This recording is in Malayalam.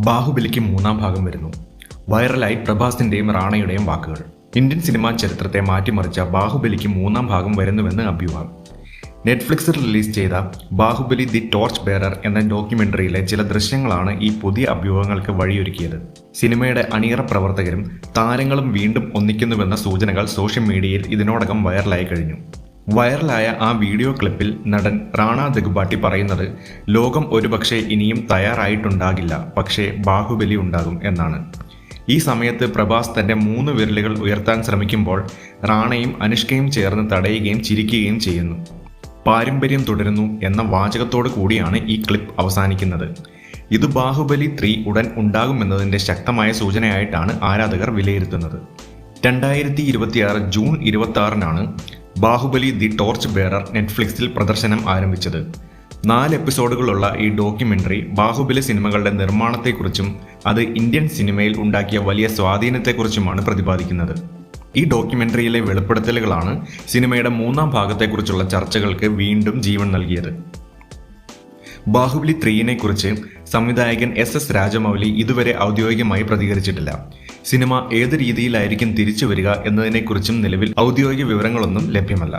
ബാഹുബലിക്ക് മൂന്നാം ഭാഗം വരുന്നു. വൈറലായി പ്രഭാസിന്റെയും റാണയുടെയും വാക്കുകൾ. ഇന്ത്യൻ സിനിമാ ചരിത്രത്തെ മാറ്റിമറിച്ച ബാഹുബലിക്ക് മൂന്നാം ഭാഗം വരുന്നുവെന്ന് അഭ്യൂഹം. നെറ്റ്ഫ്ലിക്സിൽ റിലീസ് ചെയ്ത ബാഹുബലി ദി ടോർച്ച് ബെയറർ എന്ന ഡോക്യുമെന്ററിയിലെ ചില ദൃശ്യങ്ങളാണ് ഈ പുതിയ അഭ്യൂഹങ്ങൾക്ക് വഴിയൊരുക്കിയത്. സിനിമയുടെ അണിയറ പ്രവർത്തകരും താരങ്ങളും വീണ്ടും ഒന്നിക്കുന്നുവെന്ന സൂചനകൾ സോഷ്യൽ മീഡിയയിൽ ഇതിനോടകം വൈറലായി കഴിഞ്ഞു. വൈറലായ ആ വീഡിയോ ക്ലിപ്പിൽ നടൻ റാണ ദഗ്ബാട്ടി പറയുന്നത് ലോകം ഒരുപക്ഷെ ഇനിയും തയ്യാറായിട്ടുണ്ടാകില്ല, പക്ഷേ ബാഹുബലി ഉണ്ടാകും എന്നാണ്. ഈ സമയത്ത് പ്രഭാസ് തന്റെ 3 വിരലുകൾ ഉയർത്താൻ ശ്രമിക്കുമ്പോൾ റാണയും അനുഷ്കയും ചേർന്ന് തടയുകയും ചിരിക്കുകയും ചെയ്യുന്നു. പാരമ്പര്യം തുടരുന്നു എന്ന വാചകത്തോടു കൂടിയാണ് ഈ ക്ലിപ്പ് അവസാനിക്കുന്നത്. ഇത് ബാഹുബലി 3 ഉടൻ ഉണ്ടാകുമെന്നതിന്റെ ശക്തമായ സൂചനയായിട്ടാണ് ആരാധകർ വിലയിരുത്തുന്നത്. 2026 ജൂൺ 26-നാണ് ബാഹുബലി ദി ടോർച്ച് ബെയറർ നെറ്റ്ഫ്ലിക്സിൽ പ്രദർശനം ആരംഭിച്ചത്. 4 എപ്പിസോഡുകളുള്ള ഈ ഡോക്യുമെന്ററി ബാഹുബലി സിനിമകളുടെ നിർമ്മാണത്തെക്കുറിച്ചും അത് ഇന്ത്യൻ സിനിമയിൽ ഉണ്ടാക്കിയ വലിയ സ്വാധീനത്തെക്കുറിച്ചുമാണ് പ്രതിപാദിക്കുന്നത്. ഈ ഡോക്യുമെന്ററിയിലെ വെളിപ്പെടുത്തലുകളാണ് സിനിമയുടെ മൂന്നാം ഭാഗത്തെക്കുറിച്ചുള്ള ചർച്ചകൾക്ക് വീണ്ടും ജീവൻ നൽകിയത്. ബാഹുബലി 3നെ കുറിച്ച് സംവിധായകൻ SS രാജമൗലി ഇതുവരെ ഔദ്യോഗികമായി പ്രതികരിച്ചിട്ടില്ല. സിനിമ ഏത് രീതിയിലായിരിക്കും തിരിച്ചു വരിക എന്നതിനെക്കുറിച്ചും നിലവിൽ ഔദ്യോഗിക വിവരങ്ങളൊന്നും ലഭ്യമല്ല.